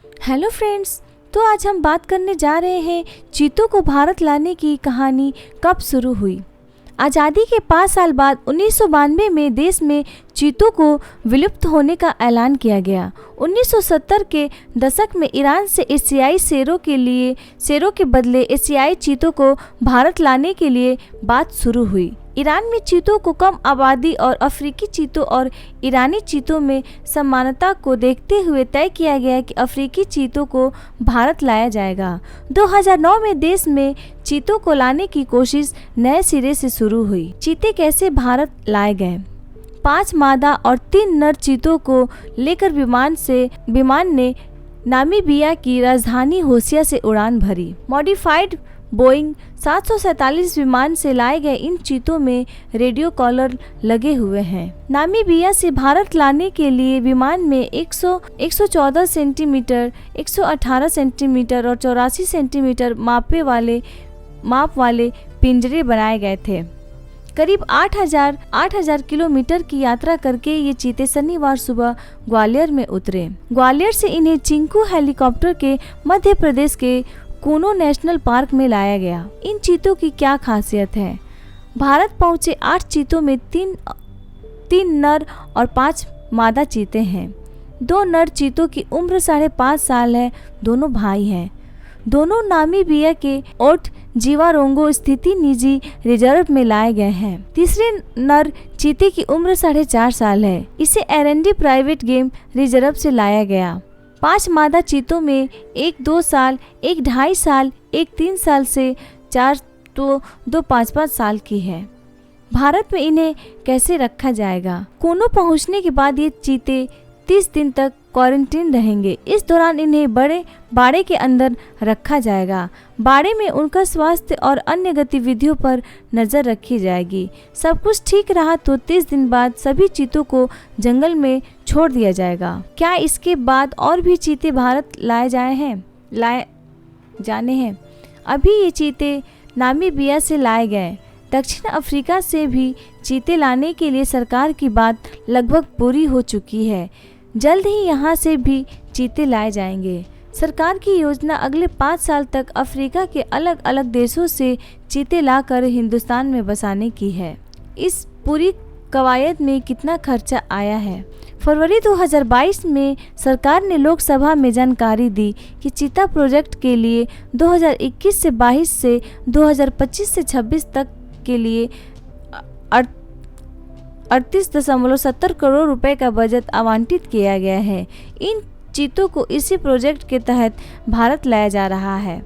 Hello friends. तो आज हम बात करने जा रहे हैं चीतों को भारत लाने की कहानी कब शुरू हुई। आज़ादी के 5 साल बाद 1992 में देश में चीतों को विलुप्त होने का ऐलान किया गया। 1970 के दशक में ईरान से एशियाई शेरों के बदले एशियाई चीतों को भारत लाने के लिए बात शुरू हुई। ईरान में चीतों को कम आबादी और अफ्रीकी चीतों और ईरानी चीतों में समानता को देखते हुए तय किया गया कि अफ्रीकी चीतों को भारत लाया जाएगा। 2009 में देश में चीतों को लाने की कोशिश नए सिरे से शुरू हुई। चीते कैसे भारत लाए गए? 5 मादा और 3 नर चीतों को लेकर विमान ने नामीबिया की राजधानी होशिया से उड़ान भरी। मॉडिफाइड बोइंग 747 विमान से लाए गए इन चीतों में रेडियो कॉलर लगे हुए हैं। नामीबिया से भारत लाने के लिए विमान में 114 सेंटीमीटर, 118 सेंटीमीटर और 84 सेंटीमीटर माप वाले पिंजरे बनाए गए थे। करीब 8,000 किलोमीटर की यात्रा करके ये चीते शनिवार सुबह ग्वालियर में उतरे। ग्वालियर से इन्हें चिंकू हेलीकॉप्टर के मध्य प्रदेश के कूनो नेशनल पार्क में लाया गया। इन चीतों की क्या खासियत है? भारत पहुंचे 8 चीतों में 3 नर और 5 मादा चीते हैं। 2 नर चीतों की उम्र 5.5 साल है। दोनों भाई हैं। दोनों नामीबिया के ओट जीवारोंगो स्थित निजी रिजर्व में लाए गए हैं। तीसरे नर चीते की उम्र 4.5 साल है। इसे एरंडी प्राइवेट गेम रिजर्व से लाया गया। 5 मादा चीतों में एक 2 साल, एक 2.5 साल, एक 3 साल से 4 तो 2 5-5 साल की है। भारत में इन्हें कैसे रखा जाएगा? कूनो पहुंचने के बाद ये चीते 30 दिन तक क्वारंटीन रहेंगे। इस दौरान इन्हें बड़े बाड़े के अंदर रखा जाएगा। बाड़े में उनका स्वास्थ्य और अन्य गतिविधियों पर नज़र रखी जाएगी। सब कुछ ठीक रहा तो 30 दिन बाद सभी चीतों को जंगल में छोड़ दिया जाएगा। क्या इसके बाद और भी चीते भारत लाए जाने हैं? अभी ये चीते नामीबिया से लाए गए। दक्षिण अफ्रीका से भी चीते लाने के लिए सरकार की बात लगभग पूरी हो चुकी है। जल्द ही यहाँ से भी चीते लाए जाएंगे। सरकार की योजना अगले 5 साल तक अफ्रीका के अलग अलग देशों से चीते लाकर हिंदुस्तान में बसाने की है। इस पूरी कवायद में कितना खर्चा आया है? फरवरी 2022 में सरकार ने लोकसभा में जानकारी दी कि चीता प्रोजेक्ट के लिए 2021 से 22 से 2025 से 26 तक के लिए 38.70 करोड़ रुपए का बजट आवंटित किया गया है। इन चीतों को इसी प्रोजेक्ट के तहत भारत लाया जा रहा है।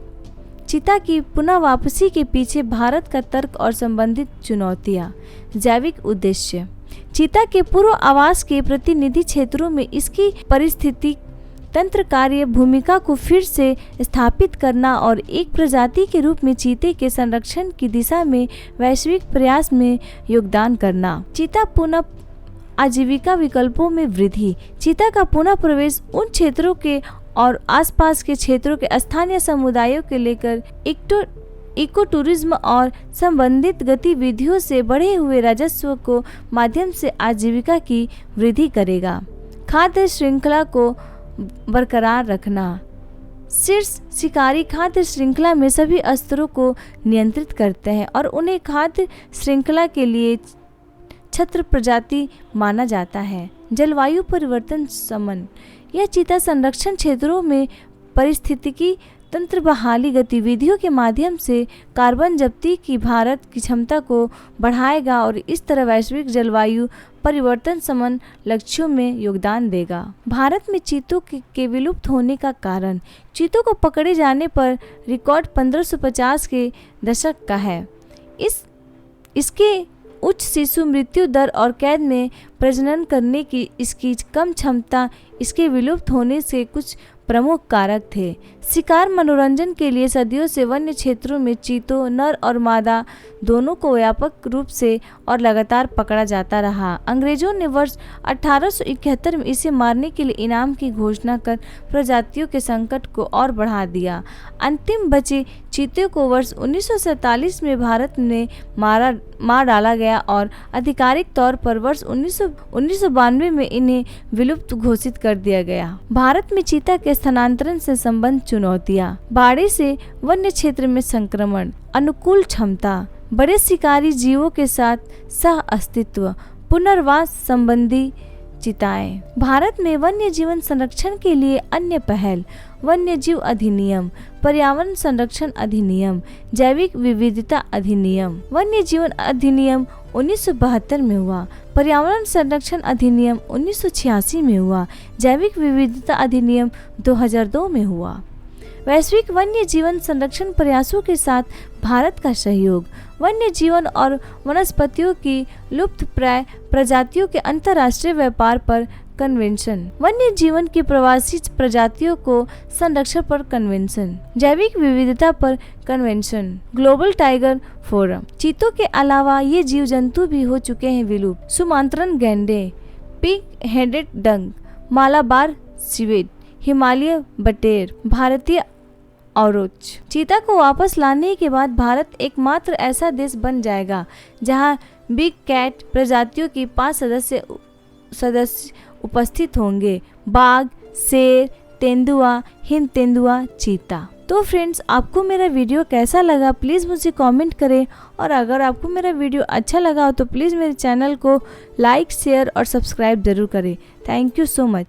चीता की पुनः वापसी के पीछे भारत का तर्क और संबंधित चुनौतियां। जैविक उद्देश्य। चीता के पूर्व आवास के प्रतिनिधि क्षेत्रों में इसकी परिस्थिति तंत्र कार्य भूमिका को फिर से स्थापित करना और एक प्रजाति के रूप में चीते के संरक्षण की दिशा में वैश्विक प्रयास में योगदान करना। चीता पुनः आजीविका विकल्पों में वृद्धि। चीता का पुनः प्रवेश उन क्षेत्रों के और आसपास के क्षेत्रों के स्थानीय समुदायों के लेकर इको टूरिज्म और संबंधित गतिविधियों से बढ़े हुए राजस्व को माध्यम से आजीविका की वृद्धि करेगा। खाद्य श्रृंखला को बरकरार रखना। शीर्ष शिकारी खाद्य श्रृंखला में सभी स्तरों को नियंत्रित करते हैं और उन्हें खाद्य श्रृंखला के लिए छत्र प्रजाति माना जाता है। जलवायु परिवर्तन शमन। यह चीता संरक्षण क्षेत्रों में पारिस्थितिकी तंत्र बहाली गतिविधियों के माध्यम से कार्बन जब्ती की भारत की क्षमता को बढ़ाएगा और इस तरह वैश्विक जलवायु परिवर्तन शमन लक्ष्यों में योगदान देगा। भारत में चीतों के विलुप्त होने का कारण। चीतों को पकड़े जाने पर रिकॉर्ड 1550 के दशक का है। इसके उच्च शिशु मृत्यु दर और कैद में प्रजनन करने की इसकी कम क्षमता इसके विलुप्त होने से कुछ प्रमुख कारक थे। शिकार मनोरंजन के लिए सदियों से वन्य क्षेत्रों में चीतों नर और मादा दोनों को व्यापक रूप से और लगातार पकड़ा जाता रहा। अंग्रेजों ने वर्ष 1871 में इसे मारने के लिए इनाम की घोषणा कर प्रजातियों के संकट को और बढ़ा दिया। अंतिम बचे चीते को वर्ष 1947 में भारत में मार डाला गया और आधिकारिक तौर पर वर्ष 1992 में इन्हें विलुप्त घोषित कर दिया गया। भारत में चीता के स्थानांतरण से संबंध चुनौतियाँ, बाड़े से वन्य क्षेत्र में संक्रमण, अनुकूल क्षमता, बड़े शिकारी जीवों के साथ सह अस्तित्व, पुनर्वास संबंधी चिताएं। भारत में वन्य जीवन संरक्षण के लिए अन्य पहल: वन्य जीव अधिनियम, पर्यावरण संरक्षण अधिनियम, जैविक विविधता अधिनियम। वन्य जीवन अधिनियम 1972 में हुआ, पर्यावरण संरक्षण अधिनियम 1986 में हुआ, जैविक विविधता अधिनियम 2002 में हुआ। वैश्विक वन्य जीवन संरक्षण प्रयासों के साथ भारत का सहयोग: वन्य जीवन और वनस्पतियों की लुप्तप्राय प्रजातियों के अंतर्राष्ट्रीय व्यापार पर कन्वेंशन, वन्य जीवन की प्रवासी प्रजातियों को संरक्षण पर कन्वेंशन, जैविक विविधता पर कन्वेंशन, ग्लोबल टाइगर फोरम। चीतों के अलावा ये जीव जंतु भी हो चुके हैं विलुप्त: सुमात्रान गैंडे, pig headed duck, Malabar civet, Himalaya बटेर, भारतीय औरोच। चीता को वापस लाने के बाद भारत एकमात्र ऐसा देश बन जाएगा जहां बिग कैट प्रजातियों की 5 सदस्य उपस्थित होंगे: बाघ, शेर, तेंदुआ, हिंद तेंदुआ, चीता। तो फ्रेंड्स, आपको मेरा वीडियो कैसा लगा प्लीज़ मुझे कमेंट करें, और अगर आपको मेरा वीडियो अच्छा लगा हो तो प्लीज़ मेरे चैनल को लाइक, शेयर और सब्सक्राइब ज़रूर करें। Thank you so much.